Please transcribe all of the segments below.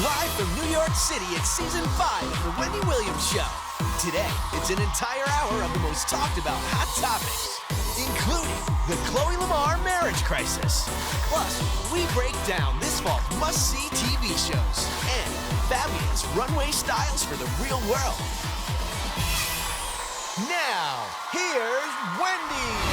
Live from New York City, it's season 5 of The Wendy Williams Show. Today, it's an entire hour of the most talked about hot topics, including the Khloe and Lamar marriage crisis. Plus, we break down this fall's must-see TV shows and fabulous runway styles for the real world. Now, here's Wendy.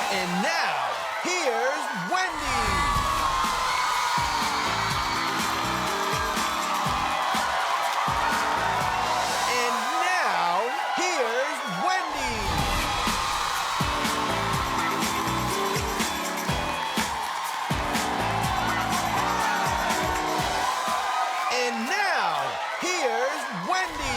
And now, here's Wendy. And now, here's Wendy. And now, here's Wendy.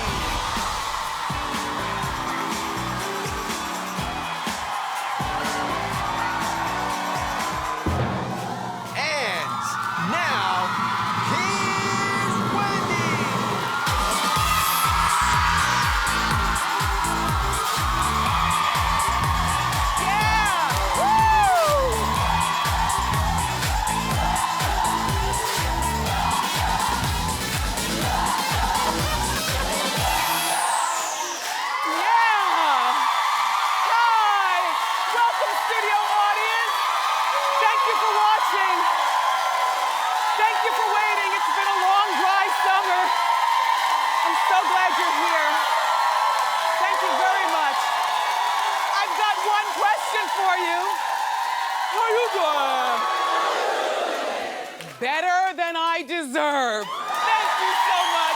Better than I deserve. Thank you so much.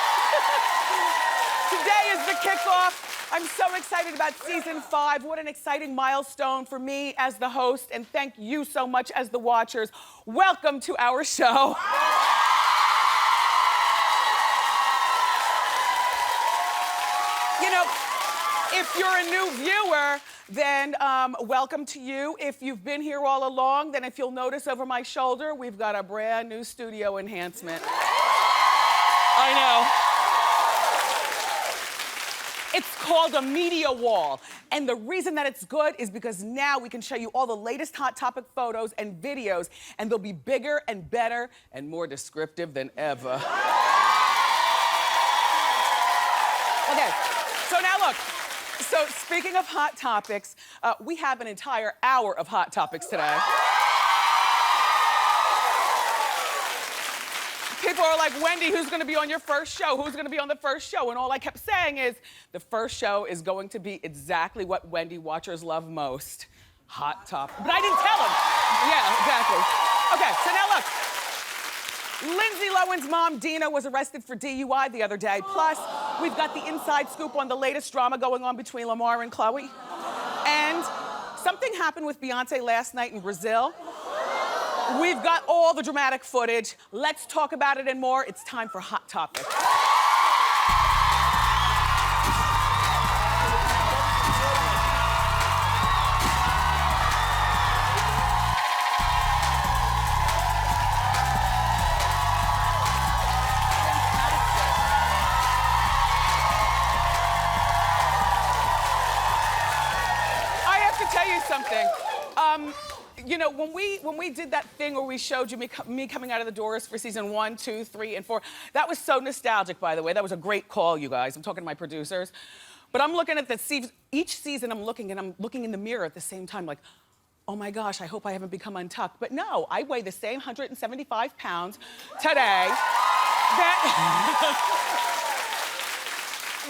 Today is the kickoff. I'm so excited about season 5. What an exciting milestone for me as the host, and thank you so much as the watchers. Welcome to our show. You know, if you're a new viewer, then welcome to you. If you've been here all along, then if you'll notice over my shoulder, we've got a brand new studio enhancement. I know. It's called a media wall. And the reason that it's good is because now we can show you all the latest Hot Topic photos and videos, and they'll be bigger and better and more descriptive than ever. Okay, so now look. So speaking of hot topics, we have an entire hour of hot topics today. People are like, Wendy, who's gonna be on your first show? Who's gonna be on the first show? And all I kept saying is, the first show is going to be exactly what Wendy watchers love most, hot topics. But I didn't tell them. Yeah, exactly. Okay, so now look. Lindsay Lohan's mom, Dina, was arrested for DUI the other day. Plus, we've got the inside scoop on the latest drama going on between Lamar and Khloe. And something happened with Beyonce last night in Brazil. We've got all the dramatic footage. Let's talk about it and more. It's time for Hot Topic. Something. You know, when we did that thing where we showed you me coming out of the doors for season 1, 2, 3, and 4, that was so nostalgic, by the way. That was a great call, you guys. I'm talking to my producers. But I'm looking at each season I'm looking in the mirror at the same time, like, oh my gosh, I hope I haven't become untucked. But no, I weigh the same 175 pounds today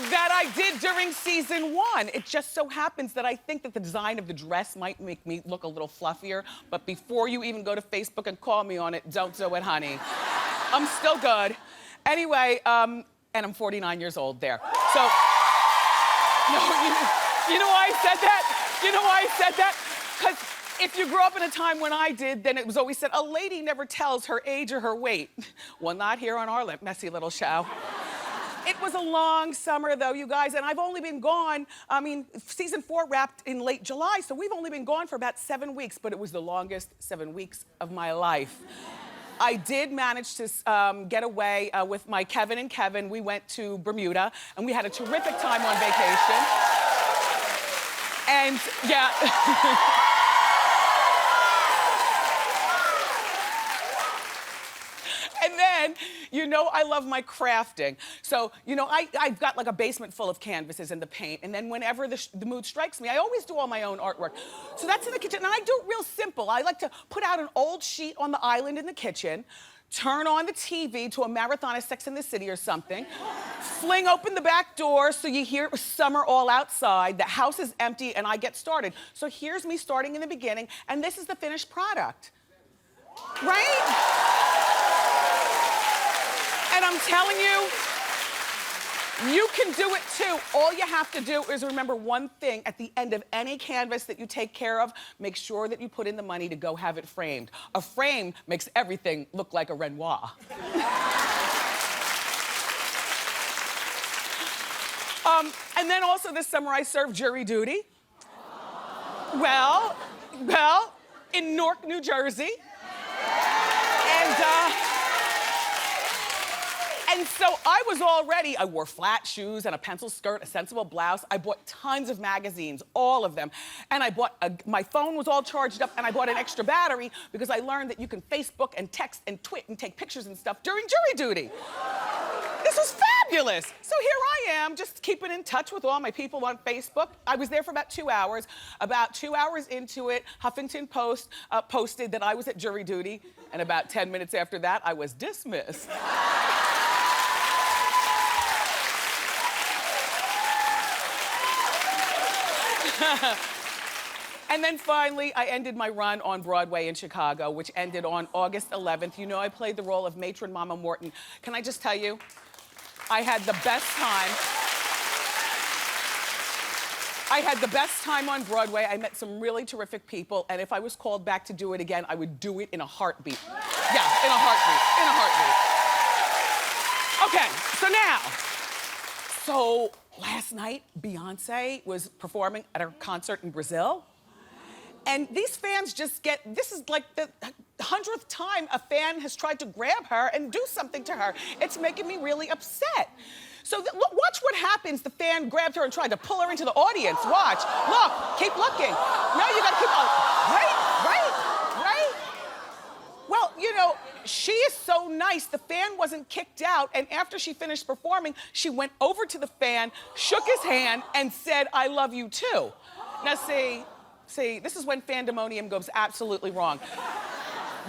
that I did during season 1. It just so happens that I think that the design of the dress might make me look a little fluffier, but before you even go to Facebook and call me on it, don't do it, honey. I'm still good. Anyway, and I'm 49 years old there. So, no, you know why I said that? You know why I said that? Because if you grew up in a time when I did, then it was always said, a lady never tells her age or her weight. Well, not here on our messy little show. It was a long summer, though, you guys, and I've only been gone, I mean, season 4 wrapped in late July, so we've only been gone for about 7 weeks, but it was the longest 7 weeks of my life. I did manage to get away with my Kevin and Kevin. We went to Bermuda, and we had a terrific time on vacation. And, yeah. You know I love my crafting. So, you know, I've got like a basement full of canvases and the paint, and then whenever the mood strikes me, I always do all my own artwork. So that's in the kitchen, and I do it real simple. I like to put out an old sheet on the island in the kitchen, turn on the TV to a marathon of Sex and the City or something, fling open the back door so you hear summer all outside, the house is empty, and I get started. So here's me starting in the beginning, and this is the finished product. Right? And I'm telling you, you can do it too. All you have to do is remember one thing. At the end of any canvas that you take care of, make sure that you put in the money to go have it framed. A frame makes everything look like a Renoir. And then also this summer I served jury duty. Well, in Newark, New Jersey. And so I was all ready. I wore flat shoes and a pencil skirt, a sensible blouse. I bought tons of magazines, all of them. And I bought, my phone was all charged up, and I bought an extra battery because I learned that you can Facebook and text and tweet and take pictures and stuff during jury duty. This was fabulous. So here I am, just keeping in touch with all my people on Facebook. I was there for about 2 hours. About 2 hours into it, Huffington Post posted that I was at jury duty, and about 10 minutes after that, I was dismissed. And then finally, I ended my run on Broadway in Chicago, which ended on August 11th. You know, I played the role of matron Mama Morton. Can I just tell you, I had the best time. I had the best time on Broadway. I met some really terrific people, and if I was called back to do it again, I would do it in a heartbeat. Yeah, in a heartbeat, in a heartbeat. Okay, so last night, Beyonce was performing at her concert in Brazil. And these fans just get, this is like the 100th time a fan has tried to grab her and do something to her. It's making me really upset. So watch what happens. The fan grabbed her and tried to pull her into the audience. Watch, look, keep looking. No, you gotta keep on, right? Well, you know, she is so nice. The fan wasn't kicked out, and after she finished performing, she went over to the fan, shook his hand, and said, "I love you too." Now see, this is when fandemonium goes absolutely wrong.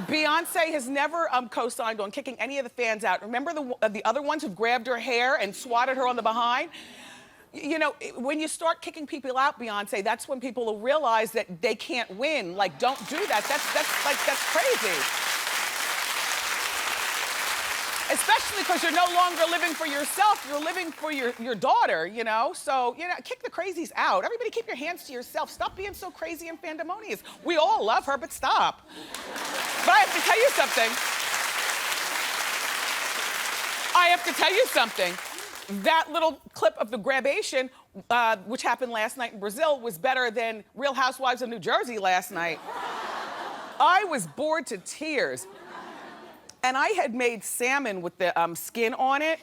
Beyonce has never co-signed on kicking any of the fans out. Remember the other ones who grabbed her hair and swatted her on the behind? You know, when you start kicking people out, Beyonce, that's when people will realize that they can't win. Like, don't do that. That's crazy. Especially because you're no longer living for yourself, you're living for your daughter, you know? So, you know, kick the crazies out. Everybody keep your hands to yourself. Stop being so crazy and fandemonious. We all love her, but stop. But I have to tell you something. That little clip of the grabation, which happened last night in Brazil, was better than Real Housewives of New Jersey last night. I was bored to tears. And I had made salmon with the skin on it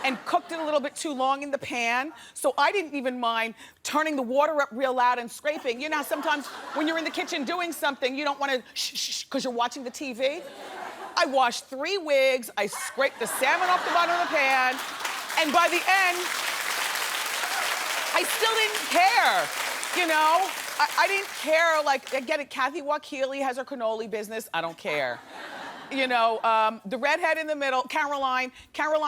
and cooked it a little bit too long in the pan. So I didn't even mind turning the water up real loud and scraping. You know how sometimes when you're in the kitchen doing something, you don't want to shh because you're watching the TV? I washed 3 wigs, I scraped the salmon off the bottom of the pan, and by the end, I still didn't care, you know? I didn't care, like, I get it, Kathy Wakili has her cannoli business, I don't care. You know, the redhead in the middle, Caroline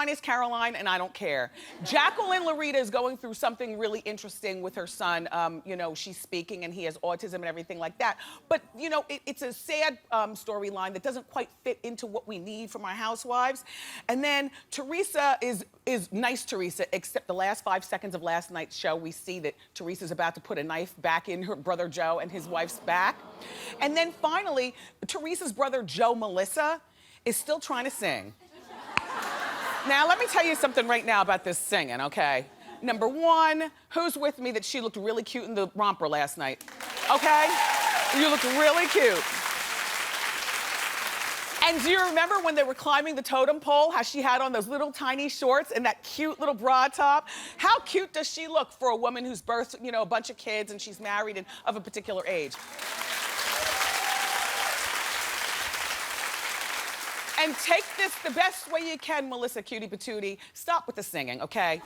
is Caroline, and I don't care. Jacqueline Larita is going through something really interesting with her son. You know, she's speaking and he has autism and everything like that. But, you know, it's a sad storyline that doesn't quite fit into what we need from our housewives. And then Teresa is nice Teresa, except the last 5 seconds of last night's show, we see that Teresa's about to put a knife back in her brother Joe and his wife's back. And then finally, Teresa's brother Joe Melissa is still trying to sing. Now, let me tell you something right now about this singing, okay? Number one, who's with me that she looked really cute in the romper last night? Okay? You looked really cute. And do you remember when they were climbing the totem pole, how she had on those little tiny shorts and that cute little bra top? How cute does she look for a woman who's birthed, you know, a bunch of kids and she's married and of a particular age? And take this the best way you can, Melissa Cutie Patootie. Stop with the singing, okay?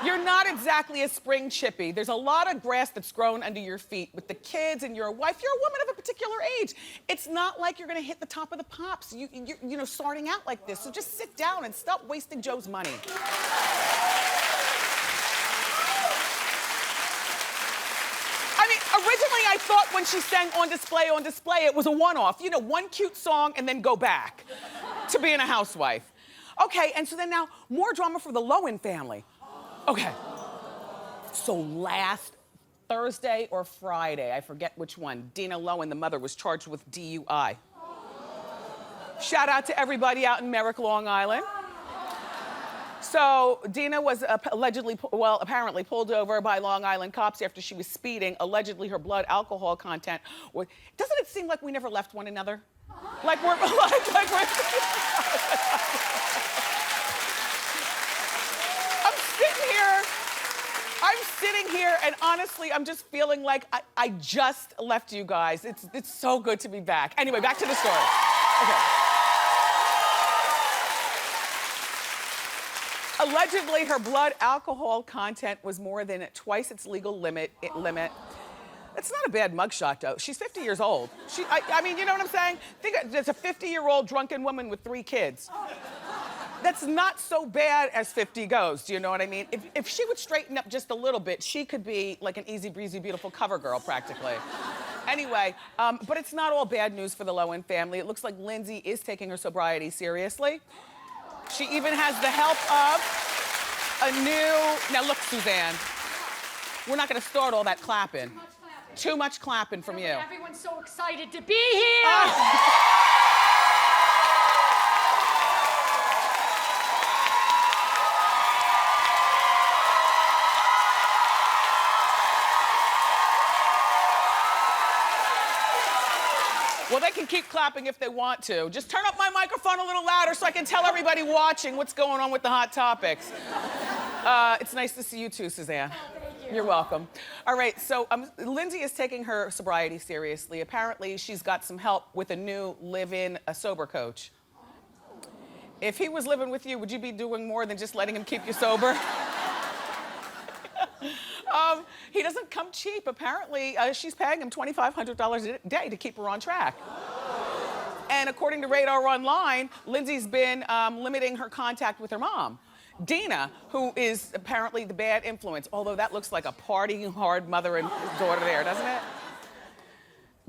You're not exactly a spring chippy. There's a lot of grass that's grown under your feet. With the kids and your wife, you're a woman of a particular age. It's not like you're gonna hit the top of the pops, you know, starting out like this. So just sit down and stop wasting Joe's money. I mean, originally I thought when she sang On Display, it was a one-off. You know, one cute song and then go back to being a housewife. Okay, and so then now, more drama for the Loen family. Okay. So last Thursday or Friday, I forget which one, Dina Loen, the mother, was charged with DUI. Shout out to everybody out in Merrick, Long Island. So Dina was apparently pulled over by Long Island cops after she was speeding. Allegedly, her blood alcohol content was. Doesn't it seem like we never left one another? Like we're like we're. I'm sitting here, and honestly, I'm just feeling like I just left you guys. It's so good to be back. Anyway, back to the story. Okay. Allegedly, her blood alcohol content was more than twice its legal limit. It's not a bad mugshot, though. She's 50 years old. I mean, you know what I'm saying? Think it's a 50-year-old drunken woman with 3 kids. That's not so bad as 50 goes, do you know what I mean? If she would straighten up just a little bit, she could be like an easy breezy, beautiful cover girl, practically. Anyway, but it's not all bad news for the Loen family. It looks like Lindsay is taking her sobriety seriously. She even has the help of a new, now look, Suzanne, we're not gonna start all that clapping. Too much clapping from you. Everyone's so excited to be here. Well, they can keep clapping if they want to. Just turn up my microphone a little louder so I can tell everybody watching what's going on with the hot topics. It's nice to see you too, Suzanne. Thank you. You're welcome. All right, so Lindsay is taking her sobriety seriously. Apparently, she's got some help with a new live-in sober coach. If he was living with you, would you be doing more than just letting him keep you sober? He doesn't come cheap. Apparently, she's paying him $2,500 a day to keep her on track. And according to Radar Online, Lindsay's been limiting her contact with her mom, Dina, who is apparently the bad influence, although that looks like a partying hard mother and daughter there, doesn't it?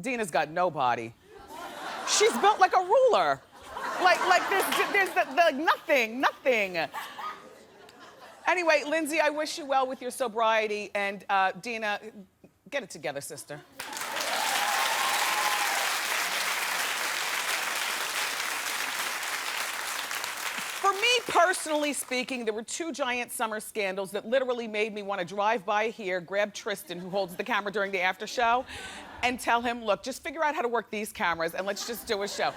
Dina's got no body. She's built like a ruler. Like there's nothing. Anyway, Lindsay, I wish you well with your sobriety, and Dina, get it together, sister. For me, personally speaking, there were 2 giant summer scandals that literally made me want to drive by here, grab Tristan, who holds the camera during the after show, and tell him, look, just figure out how to work these cameras and let's just do a show.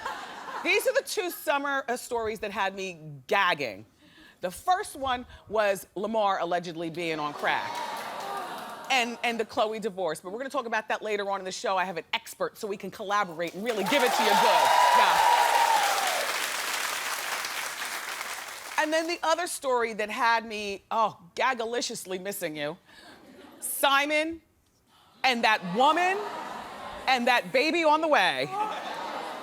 These are the 2 summer stories that had me gagging. The first one was Lamar allegedly being on crack and the Khloe divorce. But we're gonna talk about that later on in the show. I have an expert so we can collaborate and really give it to you good. Yeah. And then the other story that had me, gagalicious missing you. Simon and that woman and that baby on the way.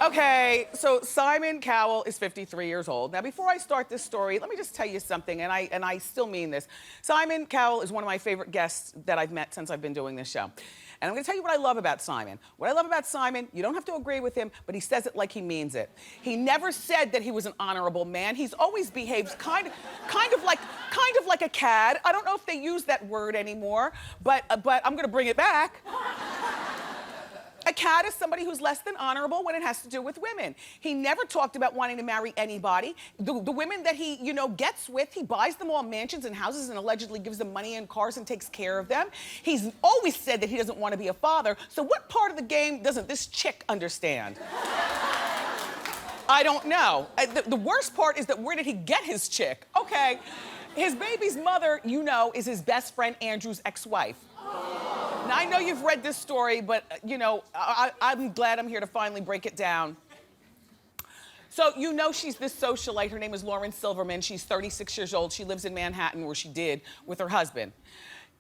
Okay, so Simon Cowell is 53 years old. Now, before I start this story, let me just tell you something, and I still mean this. Simon Cowell is one of my favorite guests that I've met since I've been doing this show. And I'm gonna tell you what I love about Simon. What I love about Simon, you don't have to agree with him, but he says it like he means it. He never said that he was an honorable man. He's always behaved kind of like a cad. I don't know if they use that word anymore, but I'm gonna bring it back. A cad is somebody who's less than honorable when it has to do with women. He never talked about wanting to marry anybody. The women that he, gets with, he buys them all mansions and houses and allegedly gives them money and cars and takes care of them. He's always said that he doesn't want to be a father. So what part of the game doesn't this chick understand? I don't know. The worst part is that where did he get his chick? Okay, his baby's mother, is his best friend Andrew's ex-wife. Now, I know you've read this story, but, I'm glad I'm here to finally break it down. So you know she's this socialite. Her name is Lauren Silverman. She's 36 years old. She lives in Manhattan, where she did with her husband.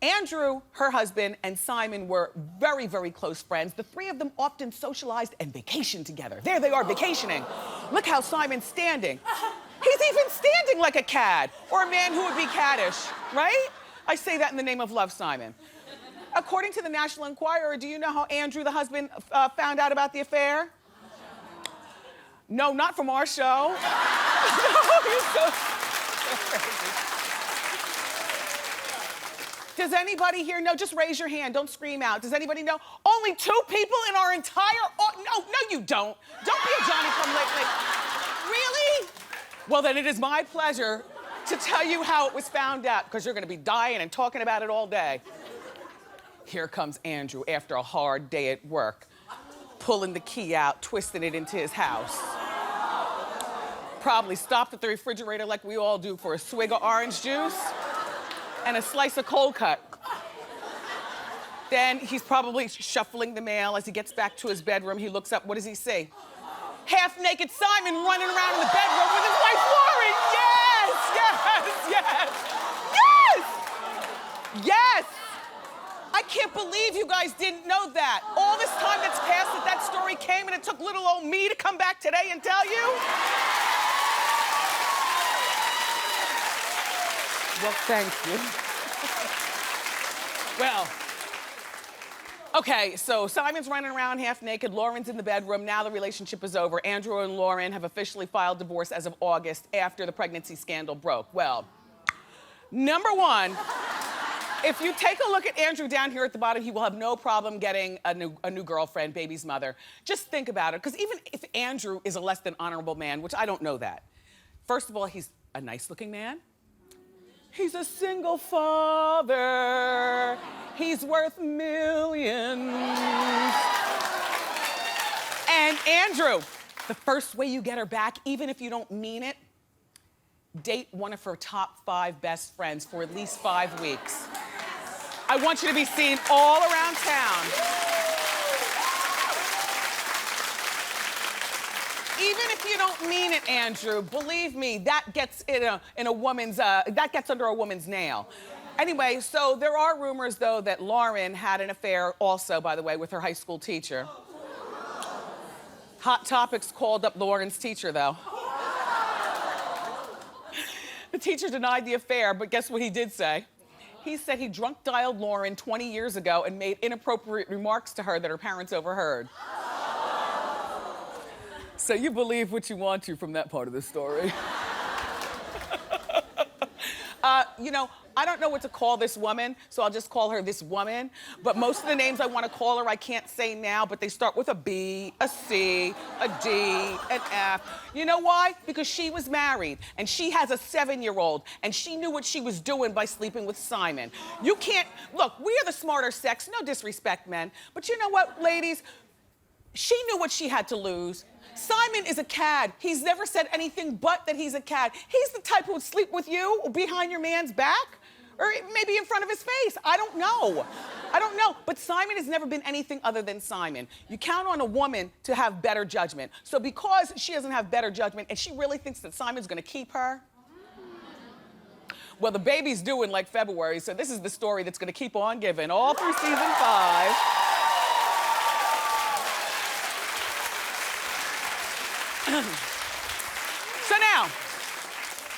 Andrew, her husband, and Simon were very, very close friends. The three of them often socialized and vacationed together. There they are vacationing. Look how Simon's standing. He's even standing like a cad, or a man who would be caddish, right? I say that in the name of love, Simon. According to the National Enquirer, do you know how Andrew, the husband, found out about the affair? No, not from our show. No, he's so crazy. Does anybody here know? Just raise your hand, don't scream out. Does anybody know? Only 2 people in our entire, no, you don't. Don't be a Johnny-come-lately. Really? Well, then it is my pleasure to tell you how it was found out, because you're gonna be dying and talking about it all day. Here comes Andrew after a hard day at work, pulling the key out, twisting it into his house. Probably stopped at the refrigerator like we all do for a swig of orange juice and a slice of cold cut. Then he's probably shuffling the mail. As he gets back to his bedroom, he looks up, what does he see? Half-naked Simon running around in the bedroom with his wife, Lauren. Yes, yes, yes, yes, yes. I can't believe you guys didn't know that. All this time that's passed that that story came, and it took little old me to come back today and tell you? Well, thank you. Well, okay, so Simon's running around half naked, Lauren's in the bedroom, now the relationship is over. Andrew and Lauren have officially filed divorce as of August after the pregnancy scandal broke. Well, number one, if you take a look at Andrew down here at the bottom, he will have no problem getting a new girlfriend, baby's mother. Just think about it, because even if Andrew is a less than honorable man, which I don't know that, first of all, he's a nice-looking man. He's a single father. He's worth millions. And Andrew, the first way you get her back, even if you don't mean it, date one of her top 5 best friends for at least 5 weeks. I want you to be seen all around town. Even if you don't mean it, Andrew, believe me, that gets that gets under a woman's nail. Anyway, so there are rumors, though, that Lauren had an affair also, by the way, with her high school teacher. Hot Topics called up Lauren's teacher, though. The teacher denied the affair, but guess what he did say? He said he drunk-dialed Lauren 20 years ago and made inappropriate remarks to her that her parents overheard. So you believe what you want to from that part of the story. You know, I don't know what to call this woman, so I'll just call her this woman. But most of the names I want to call her, I can't say now, but they start with a B, a C, a D, an F. You know why? Because she was married, and she has a 7-year-old, and she knew what she was doing by sleeping with Simon. You can't, look, we are the smarter sex, no disrespect, men, but you know what, ladies? She knew what she had to lose. Simon is a cad. He's never said anything but that he's a cad. He's the type who would sleep with you behind your man's back, or maybe in front of his face. I don't know. I don't know. But Simon has never been anything other than Simon. You count on a woman to have better judgment. So because she doesn't have better judgment and she really thinks that Simon's gonna keep her, well, the baby's due in like February, so this is the story that's gonna keep on giving all through season 5. So now,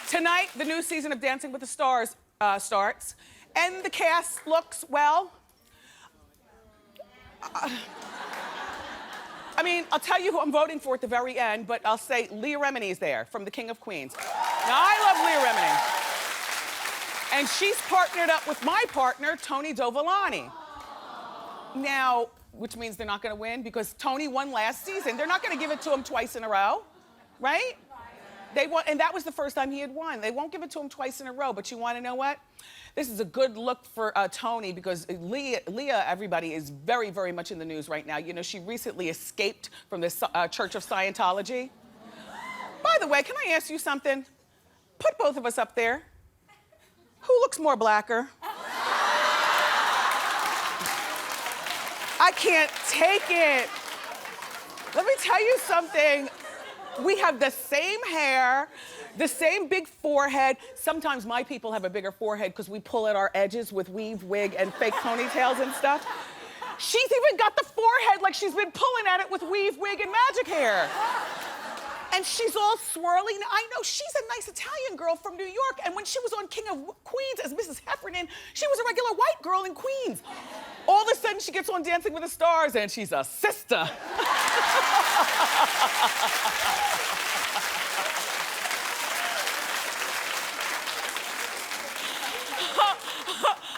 tonight, the new season of Dancing with the Stars starts, and the cast looks, well, I mean, I'll tell you who I'm voting for at the very end, but I'll say Leah Remini's there from The King of Queens. Now, I love Leah Remini. And she's partnered up with my partner, Tony Dovolani. Now, which means they're not gonna win because Tony won last season. They're not gonna give it to him twice in a row, right? They won, and that was the first time he had won. They won't give it to him twice in a row, but you wanna know what? This is a good look for Tony because Leah, everybody, is very, very much in the news right now. You know, she recently escaped from the Church of Scientology. By the way, can I ask you something? Put both of us up there. Who looks more blacker? I can't take it. Let me tell you something. We have the same hair, the same big forehead. Sometimes my people have a bigger forehead because we pull at our edges with weave, wig, and fake ponytails and stuff. She's even got the forehead like she's been pulling at it with weave, wig, and magic hair. And she's all swirly. Now, I know she's a nice Italian girl from New York, and when she was on King of Queens as Mrs. Heffernan, she was a regular white girl in Queens. All of a sudden, she gets on Dancing with the Stars, and she's a sister.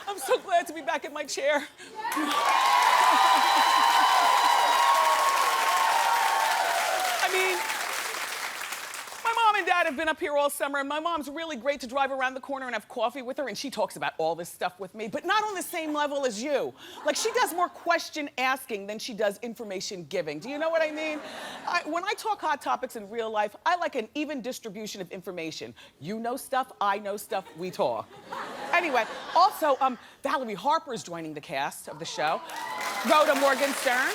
I'm so glad to be back in my chair. I mean, my mom and dad have been up here all summer, and my mom's really great to drive around the corner and have coffee with her, and she talks about all this stuff with me, but not on the same level as you. Like, she does more question asking than she does information giving. Do you know what I mean? When I talk hot topics in real life, I like an even distribution of information. You know stuff, I know stuff, we talk. Anyway, also, Valerie Harper's joining the cast of the show. Rhoda Morgenstern.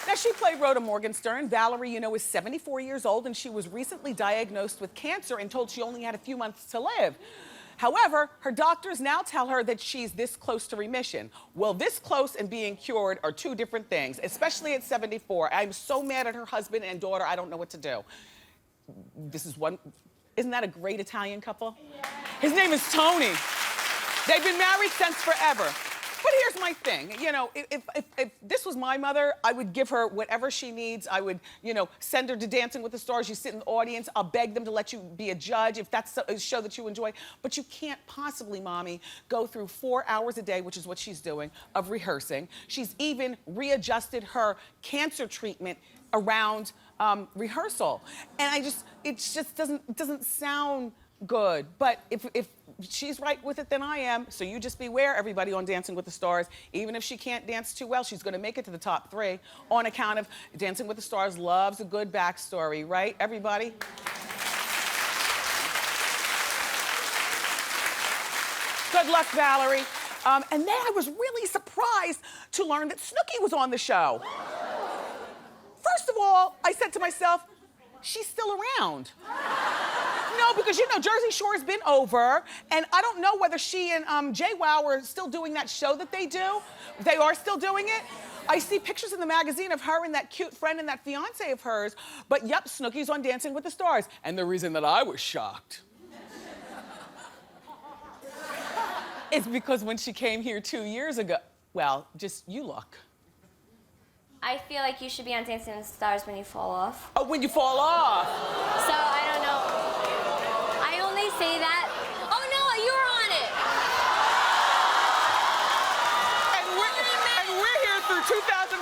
Now, she played Rhoda Morgenstern. Valerie, you know, is 74 years old, and she was recently diagnosed with cancer and told she only had a few months to live. However, her doctors now tell her that she's this close to remission. Well, this close and being cured are two different things, especially at 74. I'm so mad at her husband and daughter, I don't know what to do. This is one, isn't that a great Italian couple? Yeah. His name is Tony. They've been married since forever. But here's my thing, you know, if this was my mother, I would give her whatever she needs. I would, you know, send her to Dancing with the Stars. You sit in the audience. I'll beg them to let you be a judge if that's a show that you enjoy. But you can't possibly, Mommy, go through 4 hours a day, which is what she's doing, of rehearsing. She's even readjusted her cancer treatment around rehearsal. And it just doesn't sound good. But if she's right with it, then I am. So you just beware, everybody on Dancing with the Stars. Even if she can't dance too well, she's gonna make it to the top 3 on account of Dancing with the Stars loves a good backstory, right, everybody? Good luck, Valerie. And then I was really surprised to learn that Snooki was on the show. First of all, I said to myself, she's still around. No, because, you know, Jersey Shore's been over, and I don't know whether she and JWoww are still doing that show that they do. They are still doing it. I see pictures in the magazine of her and that cute friend and that fiance of hers, but yep, Snooki's on Dancing with the Stars. And the reason that I was shocked is because when she came here 2 years ago, well, just you look. I feel like you should be on Dancing with the Stars when you fall off. Oh, when you fall off. So, I don't know. I only say that. Oh, no, you're on it. And we're here through 2014.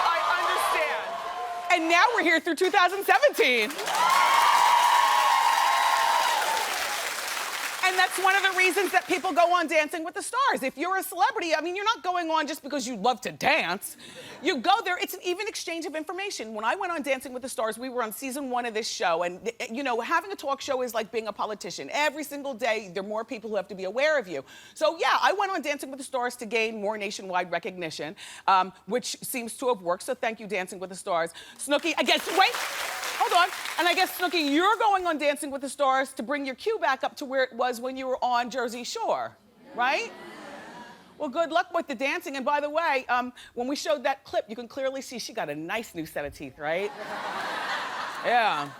I understand. And now we're here through 2017. And that's one of the reasons that people go on Dancing with the Stars. If you're a celebrity, I mean, you're not going on just because you love to dance. You go there, it's an even exchange of information. When I went on Dancing with the Stars, we were on season 1 of this show, and you know, having a talk show is like being a politician. Every single day, there are more people who have to be aware of you. So yeah, I went on Dancing with the Stars to gain more nationwide recognition, which seems to have worked, so thank you, Dancing with the Stars. Snooki, I guess, wait. Hold on. And I guess, Snooki, you're going on Dancing with the Stars to bring your cue back up to where it was when you were on Jersey Shore, right? Well, good luck with the dancing. And by the way, when we showed that clip, you can clearly see she got a nice new set of teeth, right? Yeah.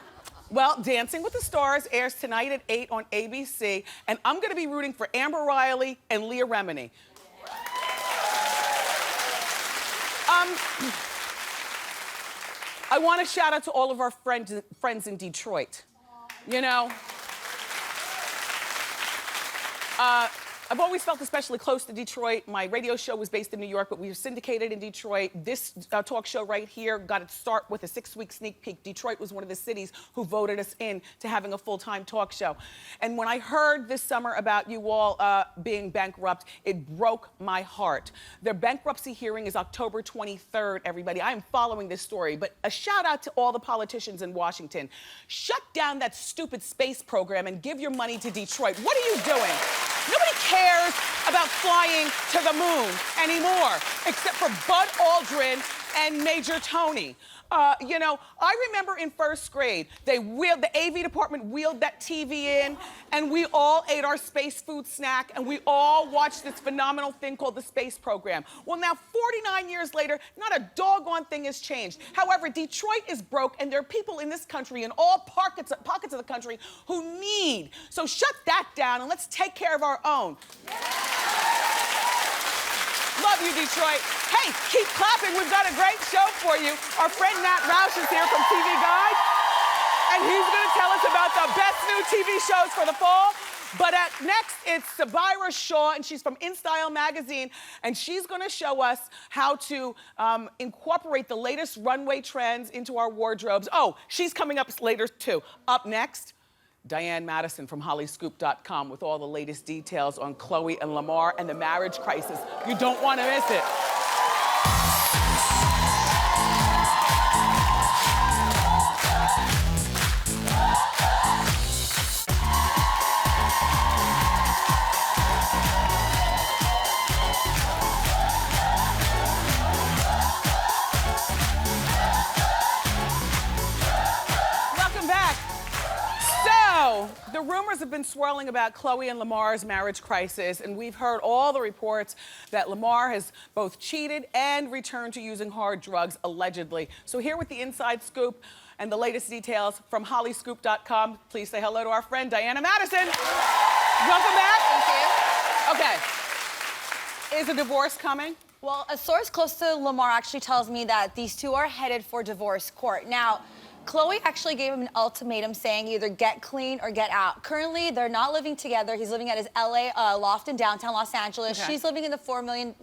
Well, Dancing with the Stars airs tonight at 8 on ABC, and I'm gonna be rooting for Amber Riley and Leah Remini. I want to shout out to all of our friends in Detroit. You know, I've always felt especially close to Detroit. My radio show was based in New York, but we were syndicated in Detroit. This talk show right here got its start with a 6-week sneak peek. Detroit was one of the cities who voted us in to having a full-time talk show. And when I heard this summer about you all being bankrupt, it broke my heart. Their bankruptcy hearing is October 23rd, everybody. I am following this story, but a shout out to all the politicians in Washington. Shut down that stupid space program and give your money to Detroit. What are you doing? Nobody cares about flying to the moon anymore, except for Bud Aldrin and Major Tony. You know, I remember in first grade, the AV department wheeled that TV in, and we all ate our space food snack, and we all watched this phenomenal thing called the space program. Well, now, 49 years later, not a doggone thing has changed. However, Detroit is broke, and there are people in this country, in all pockets of the country, who need. So shut that down, and let's take care of our own. Love you, Detroit. Hey, keep clapping. We've got a great show for you. Our friend Matt Roush is here from TV Guide, and he's going to tell us about the best new TV shows for the fall. But next, it's Sabira Shaw, and she's from InStyle magazine, and she's going to show us how to incorporate the latest runway trends into our wardrobes. Oh, she's coming up later, too. Up next, Diana Madison from HollyScoop.com with all the latest details on Khloe and Lamar and the marriage crisis. You don't want to miss it. The rumors have been swirling about Khloe and Lamar's marriage crisis, and we've heard all the reports that Lamar has both cheated and returned to using hard drugs, allegedly. So here with the inside scoop and the latest details from HollyScoop.com, please say hello to our friend Diana Madison. Welcome back. Thank you. Okay. Is a divorce coming? Well, a source close to Lamar actually tells me that these two are headed for divorce court. Now, Khloe actually gave him an ultimatum saying either get clean or get out. Currently, they're not living together. He's living at his LA loft in downtown Los Angeles. Okay. She's living in the $4 million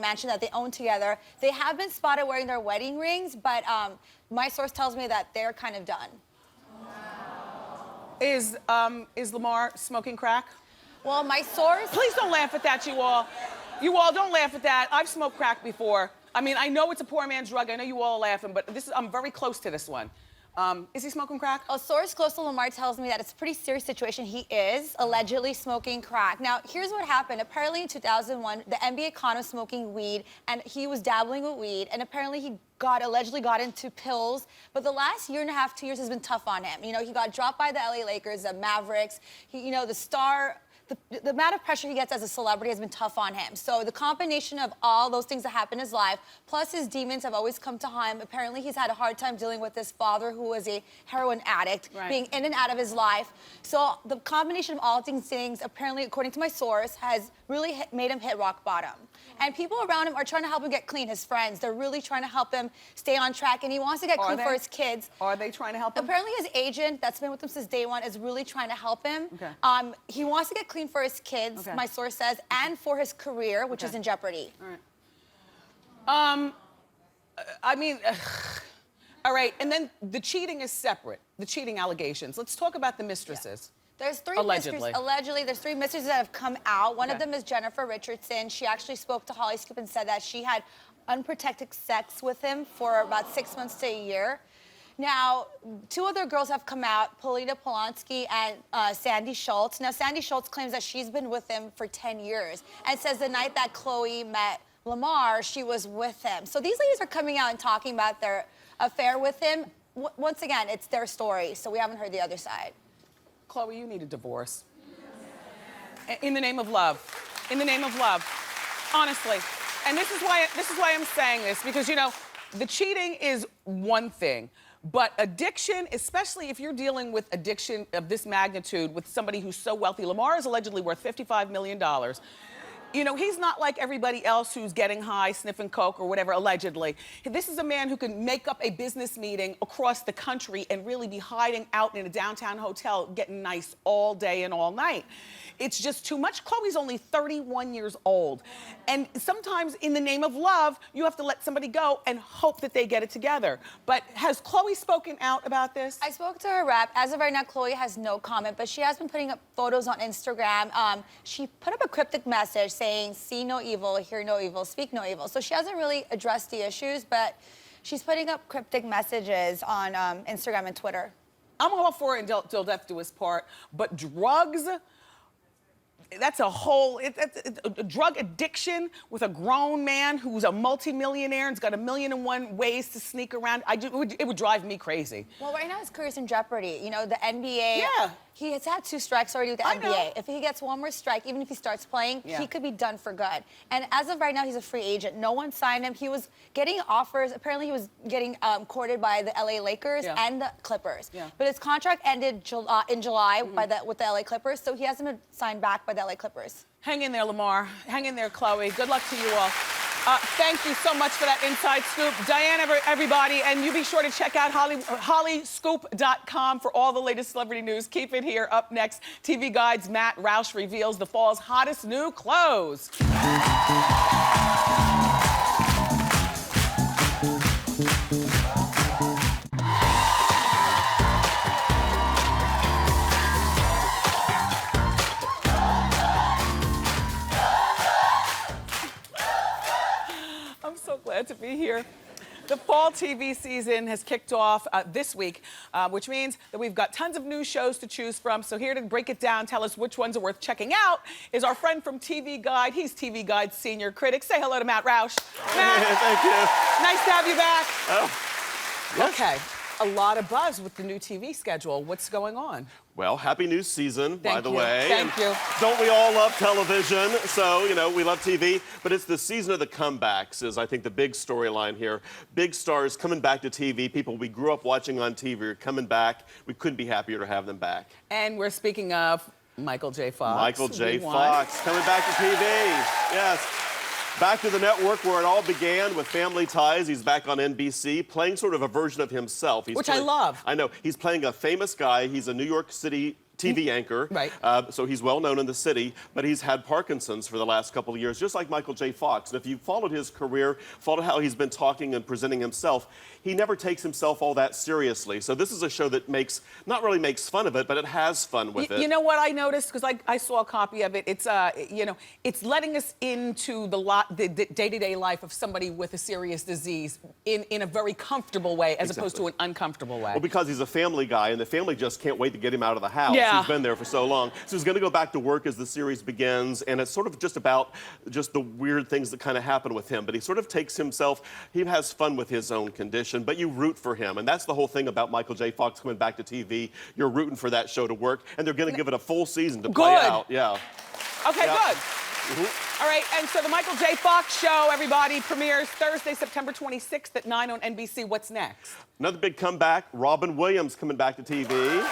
mansion that they own together. They have been spotted wearing their wedding rings, but my source tells me that they're kind of done. Is Lamar smoking crack? Well, my source... Please don't laugh at that, you all. You all, don't laugh at that. I've smoked crack before. I mean, I know it's a poor man's drug. I know you all are laughing, but I'm very close to this one. Is he smoking crack? A source close to Lamar tells me that it's a pretty serious situation. He is allegedly smoking crack. Now, here's what happened. Apparently in 2001, the NBA caught him smoking weed, and he was dabbling with weed, and apparently he allegedly got into pills. But the last year and a half, 2 years has been tough on him. You know, he got dropped by the LA Lakers, the Mavericks. The amount of pressure he gets as a celebrity has been tough on him. So the combination of all those things that happen in his life, plus his demons have always come to him. Apparently he's had a hard time dealing with his father, who was a heroin addict, being in and out of his life. So the combination of all these things, apparently, according to my source, has really made him hit rock bottom. And people around him are trying to help him get clean. His friends, they're really trying to help him stay on track, and he wants to get clean for his kids. Are they trying to help him? Apparently his agent, that's been with him since day one, is really trying to help him. Okay. He wants to get clean for his kids, my source says, and for his career, which is in jeopardy. All right. I mean, all right, and then the cheating is separate, the cheating allegations. Let's talk about the mistresses. There's three Allegedly. There's three mistresses that have come out. One of them is Jennifer Richardson. She actually spoke to Holly Scoop and said that she had unprotected sex with him for about 6 months to a year. Now, two other girls have come out, Polina Polanski and Sandy Schultz. Now, Sandy Schultz claims that she's been with him for 10 years and says the night that Khloe met Lamar, she was with him. So these ladies are coming out and talking about their affair with him. Once again, it's their story, so we haven't heard the other side. Khloe, you need a divorce. In the name of love. In the name of love. Honestly. And this is why I'm saying this, because, you know, the cheating is one thing, but addiction, especially if you're dealing with addiction of this magnitude with somebody who's so wealthy. Lamar is allegedly worth $55 million. You know, he's not like everybody else who's getting high, sniffing coke or whatever, allegedly. This is a man who can make up a business meeting across the country and really be hiding out in a downtown hotel getting nice all day and all night. It's just too much. Khloe's only 31 years old. And sometimes in the name of love, you have to let somebody go and hope that they get it together. But has Khloe spoken out about this? I spoke to her rep. As of right now, Khloe has no comment, but she has been putting up photos on Instagram. She put up a cryptic message saying, see no evil, hear no evil, speak no evil. So she hasn't really addressed the issues, but she's putting up cryptic messages on Instagram and Twitter. I'm all for it until death do us part, but drugs, that's a whole, it's a drug addiction with a grown man who's a multimillionaire and's got 1,000,001 ways to sneak around. It would drive me crazy. Well, right now his career's in jeopardy. You know, the NBA. Yeah. He has had 2 strikes already with the I NBA. know. If he gets one more strike, even if he starts playing, he could be done for good. And as of right now, he's a free agent. No one signed him. He was getting offers. Apparently, he was getting courted by the LA Lakers and the Clippers. Yeah. But his contract ended in July with the LA Clippers, so he hasn't been signed back by the LA Clippers. Hang in there, Lamar. Hang in there, Khloe. Good luck to you all. Thank you so much for that inside scoop. Diana, everybody, and you be sure to check out hollyscoop.com for all the latest celebrity news. Keep it here. Up next, TV Guide's Matt Roush reveals the fall's hottest new clothes. I'm so glad to be here. The fall TV season has kicked off this week, which means that we've got tons of new shows to choose from. So here to break it down, tell us which ones are worth checking out, is our friend from TV Guide. He's TV Guide's senior critic. Say hello to Matt Roush. Matt, thank you. nice to have you back. Oh, yes. Okay, a lot of buzz with the new TV schedule. What's going on? Well, happy new season, by the you. way. Thank you. Don't we all love television? So, you know, we love TV, but it's the season of the comebacks is, I think, the big storyline here. Big stars coming back to TV. People we grew up watching on TV are coming back. We couldn't be happier to have them back. And we're speaking of Michael J. Fox. Michael J. Fox coming back to TV. Yes. Back to the network where it all began with Family Ties. He's back on NBC, playing sort of a version of himself. I love. I know. He's playing a famous guy. He's a New York City TV anchor. Right. So he's well known in the city, but he's had Parkinson's for the last couple of years, just like Michael J. Fox. And if you followed his career, followed how he's been talking and presenting himself, he never takes himself all that seriously. So this is a show that not really makes fun of it, but it has fun with it. You know what I noticed? Because I saw a copy of it. It's, you know, it's letting us into the day-to-day life of somebody with a serious disease in a very comfortable way, as opposed to an uncomfortable way. Well, because he's a family guy, and the family just can't wait to get him out of the house. Yeah. He's been there for so long. So he's going to go back to work as the series begins, and it's sort of just about the weird things that kind of happen with him. But he sort of takes himself, he has fun with his own condition, but you root for him. And that's the whole thing about Michael J. Fox coming back to TV. You're rooting for that show to work, and they're going to give it a full season to play out. Yeah. Okay, Yeah. good. All right, and so the Michael J. Fox show, everybody, premieres Thursday, September 26th at 9 on NBC. What's next? Another big comeback, Robin Williams coming back to TV.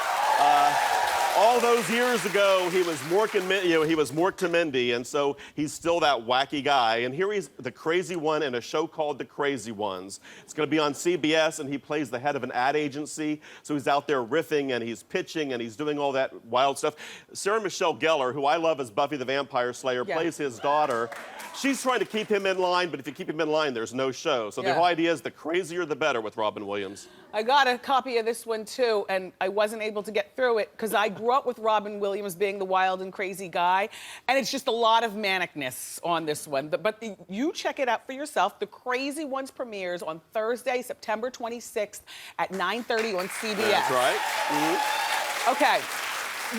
All those years ago, he was Mork to Mindy, and so he's still that wacky guy. And here he's the crazy one in a show called The Crazy Ones. It's going to be on CBS, and he plays the head of an ad agency. So he's out there riffing, and he's pitching, and he's doing all that wild stuff. Sarah Michelle Gellar, who I love as Buffy the Vampire Slayer, plays his daughter. She's trying to keep him in line, but if you keep him in line, there's no show. So the whole idea is the crazier the better with Robin Williams. I got a copy of this one too, and I wasn't able to get through it because I grew up with Robin Williams being the wild and crazy guy, and it's just a lot of manicness on this one. But you check it out for yourself. The Crazy Ones premieres on Thursday, September 26th at 9:30 on CBS. That's right. Mm-hmm. Okay,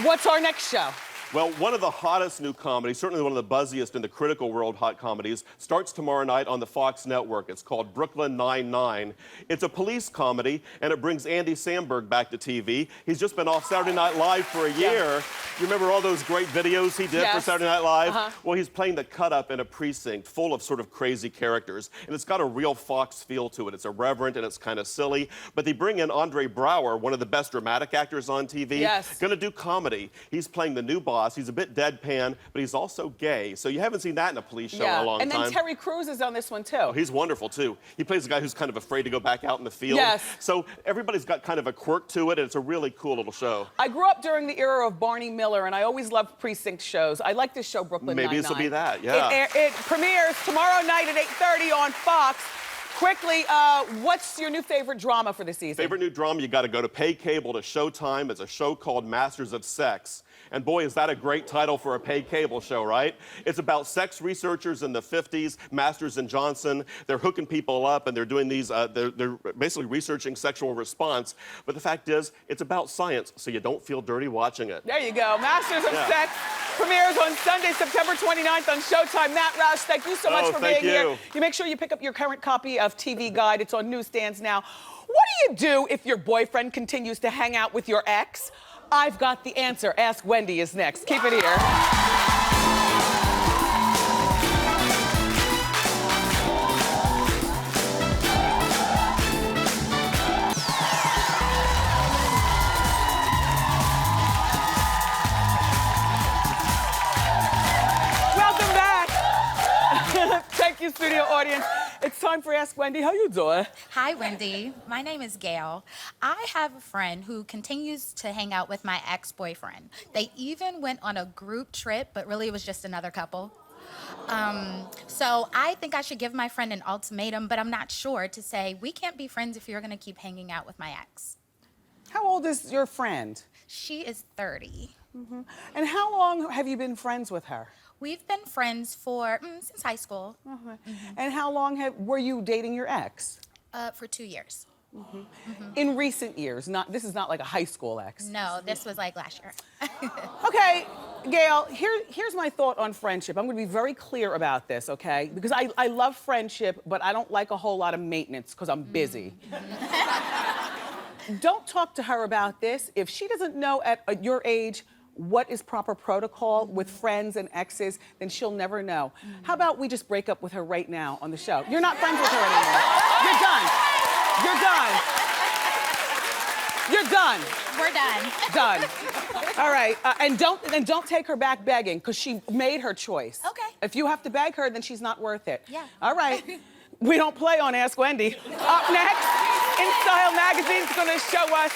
what's our next show? Well, one of the hottest new comedies, certainly one of the buzziest in the critical world hot comedies, starts tomorrow night on the Fox network. It's called Brooklyn Nine-Nine. It's a police comedy, and it brings Andy Samberg back to TV. He's just been off Saturday Night Live for a year. You remember all those great videos he did for Saturday Night Live? Well, he's playing the cut-up in a precinct full of sort of crazy characters, and it's got a real Fox feel to it. It's irreverent, and it's kind of silly, but they bring in Andre Braugher, one of the best dramatic actors on TV. Gonna do comedy. He's playing the new boss. He's a bit deadpan, but he's also gay. So you haven't seen that in a police show in a long time. And then Terry Crews is on this one too. Oh, he's wonderful too. He plays a guy who's kind of afraid to go back out in the field. So everybody's got kind of a quirk to it, and it's a really cool little show. I grew up during the era of Barney Miller, and I always loved precinct shows. I like this show, Brooklyn Nine-Nine. Maybe this will be that, yeah. It premieres tomorrow night at 8:30 on Fox. Quickly, what's your new favorite drama for the season? Favorite new drama, you got to go to pay cable to Showtime. It's a show called Masters of Sex. And boy, is that a great title for a pay cable show, right? It's about sex researchers in the 50s, Masters and Johnson. They're hooking people up and they're doing these, they're basically researching sexual response. But the fact is, it's about science, so you don't feel dirty watching it. There you go. Masters of Sex premieres on Sunday, September 29th on Showtime. Matt Roush, thank you so much for being here. You make sure you pick up your current copy of TV Guide. It's on newsstands now. What do you do if your boyfriend continues to hang out with your ex? I've got the answer. Ask Wendy is next. Keep it here. Welcome back. Thank you, studio audience. It's time for Ask Wendy. How you doing? Hi, Wendy. My name is Gail. I have a friend who continues to hang out with my ex-boyfriend. They even went on a group trip, but really it was just another couple. So I think I should give my friend an ultimatum, but I'm not sure, to say, we can't be friends if you're gonna keep hanging out with my ex. How old is your friend? She is 30. And how long have you been friends with her? We've been friends for, since high school. And how long were you dating your ex? For 2 years. In recent years, this is not like a high school ex. No, this was like last year. Okay, Gail, here's my thought on friendship. I'm gonna be very clear about this, okay? Because I love friendship, but I don't like a whole lot of maintenance because I'm busy. Don't talk to her about this. If she doesn't know at your age what is proper protocol with friends and exes, then she'll never know. How about we just break up with her right now on the show? You're not friends with her anymore. You're done. You're done. You're done. We're done. Done. All right, and don't take her back begging, because she made her choice. Okay. If you have to beg her, then she's not worth it. Yeah. All right. We don't play on Ask Wendy. Up next, In Style Magazine's gonna show us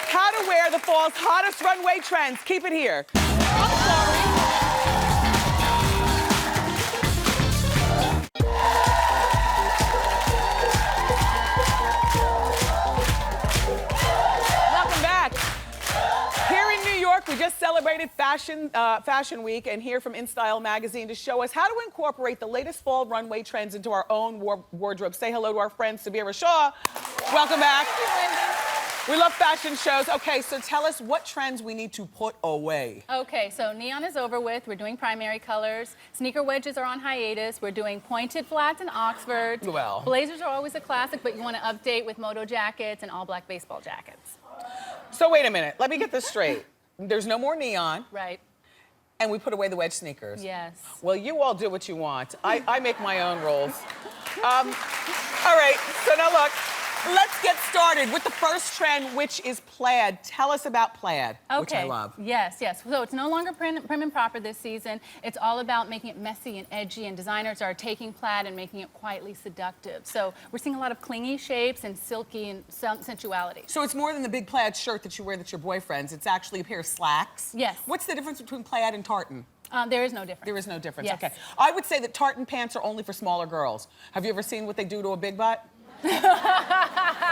how to wear the fall's hottest runway trends. Keep it here. I'm sorry. Welcome back. Here in New York, we just celebrated Fashion Week, and here from In Style Magazine to show us how to incorporate the latest fall runway trends into our own wardrobe. Say hello to our friend Sabira Shaw. Welcome back. We love fashion shows. Okay, so tell us what trends we need to put away. Okay, so neon is over with. We're doing primary colors. Sneaker wedges are on hiatus. We're doing pointed flats and Oxford. Well. Blazers are always a classic, but you want to update with moto jackets and all black baseball jackets. So wait a minute, let me get this straight. There's no more neon, Right. and we put away the wedge sneakers. Yes. Well, you all do what you want. I make my own rules. All right, so now look, let's get started with the first trend, which is plaid. Tell us about plaid, which I love. Yes, yes. So it's no longer prim and proper this season. It's all about making it messy and edgy, and designers are taking plaid and making it quietly seductive. So we're seeing a lot of clingy shapes and silky and sensuality. So it's more than the big plaid shirt that you wear that's your boyfriend's. It's actually a pair of slacks. Yes. What's the difference between plaid and tartan? There is no difference. There is no difference, Yes. okay. I would say that tartan pants are only for smaller girls. Have you ever seen what they do to a big butt?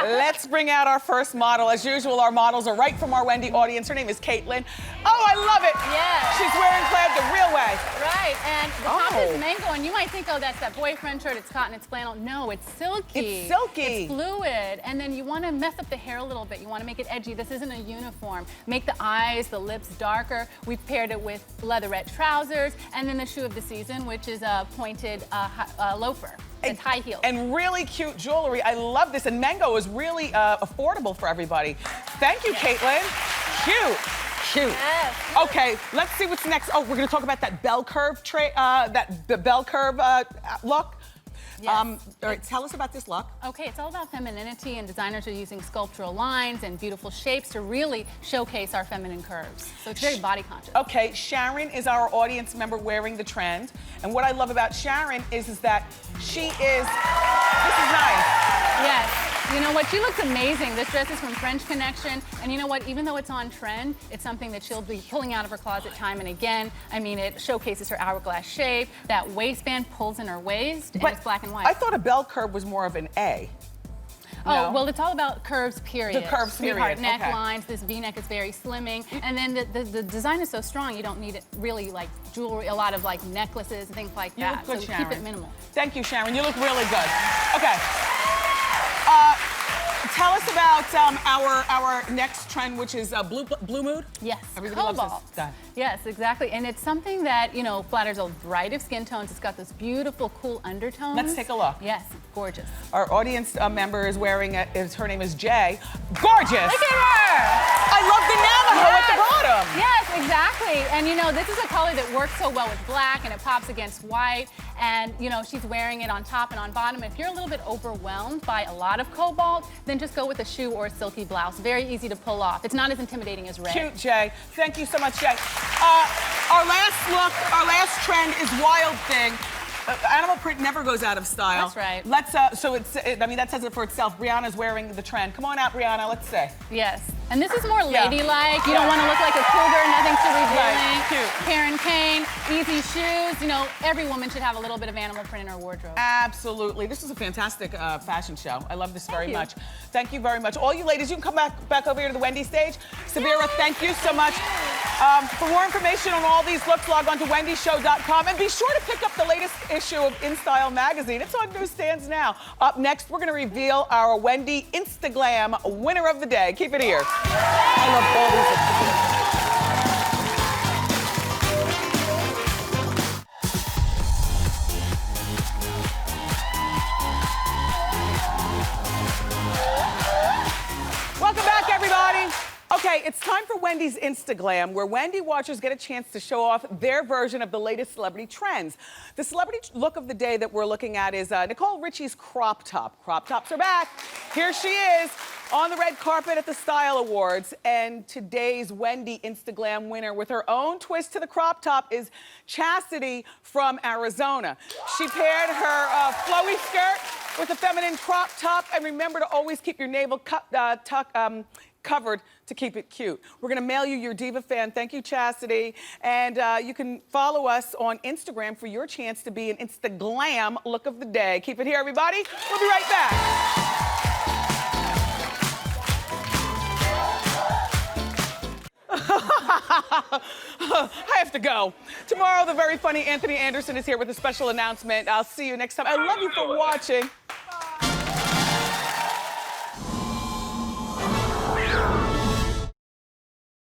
Let's bring out our first model. As usual, our models are right from our Wendy audience. Her name is Caitlin. Oh, I love it. Yes. She's wearing plaid the real way. Right, and the top Oh. is mango, and you might think, oh, that's that boyfriend shirt, it's cotton, it's flannel. No, it's silky. It's silky. It's fluid, and then you want to mess up the hair a little bit. You want to make it edgy. This isn't a uniform. Make the eyes, the lips darker. We've paired it with leatherette trousers, and then the shoe of the season, which is a pointed loafer. It's high heels. And really cute jewelry. I love this. And mango is really affordable for everybody. Thank you, Caitlin. Cute. Cute. Yes. Okay, let's see what's next. Oh, we're gonna talk about that bell curve the bell curve look. Yes. All right, tell us about this look. Okay, it's all about femininity, and designers are using sculptural lines and beautiful shapes to really showcase our feminine curves. So it's very body conscious. Okay, Sharon is our audience member wearing the trend. And what I love about Sharon is that she is, this is nice. Yes. You know what? She looks amazing. This dress is from French Connection. And you know what? Even though it's on trend, it's something that she'll be pulling out of her closet time and again. I mean, it showcases her hourglass shape. That waistband pulls in her waist, and it's black and white. I thought a bell curve was more of an A. Oh, No? well, it's all about curves, period. The curves, Sweetheart period, okay. necklines. This V-neck is very slimming. And then the design is so strong, you don't need it really like jewelry, a lot of like necklaces and things like You that. look good, so Sharon. keep it minimal. Thank you, Sharon. You look really good. Okay. Tell us about our next trend, which is blue mood. Yes, Everybody loves cobalt. this. Done. Yes, exactly. And it's something that, you know, flatters a variety of skin tones. It's got this beautiful, cool undertones. Let's take a look. Yes, gorgeous. Our audience member is wearing it. Her name is Jay. Gorgeous. Look at her. I love the Navajo at the bottom. Yes, exactly. And you know, this is a color that works so well with black and it pops against white. And you know, she's wearing it on top and on bottom. If you're a little bit overwhelmed by a lot of cobalt, then just go with a shoe or a silky blouse. Very easy to pull off. It's not as intimidating as red. Cute, Jay. Thank you so much, Jay. Our last look, our last trend is Wild Thing. Animal print never goes out of style. That's right. Let's, I mean, that says it for itself. Brianna's wearing the trend. Come on out, Brianna, let's see. Yes. And this is more Yeah. ladylike. You don't want to look like a cougar, nothing too revealing. Right, cute. Karen Kane, easy shoes. You know, every woman should have a little bit of animal print in her wardrobe. Absolutely. This is a fantastic fashion show. I love this very you. much. Thank you very much. All you ladies, you can come back over here to the Wendy stage. Sabira, thank you so much. For more information on all these looks, log on to wendyshow.com and be sure to pick up the latest issue of In Style magazine. It's on newsstands now. Up next, we're going to reveal our Wendy Instaglam winner of the day. Keep it here. I love all these. Welcome back, everybody. Okay, it's time for Wendy's Instaglam, where Wendy watchers get a chance to show off their version of the latest celebrity trends. The celebrity look of the day that we're looking at is Nicole Richie's crop top. Crop tops are back. Here she is on the red carpet at the Style Awards. And today's Wendy Instaglam winner with her own twist to the crop top is Chastity from Arizona. She paired her flowy skirt with a feminine crop top. And remember to always keep your navel covered to keep it cute. We're gonna mail you your Diva fan. Thank you, Chastity. And you can follow us on Instagram for your chance to be an Instaglam look of the day. Keep it here, everybody. We'll be right back. I have to go. Tomorrow, the very funny Anthony Anderson is here with a special announcement. I'll see you next time. I love you for watching.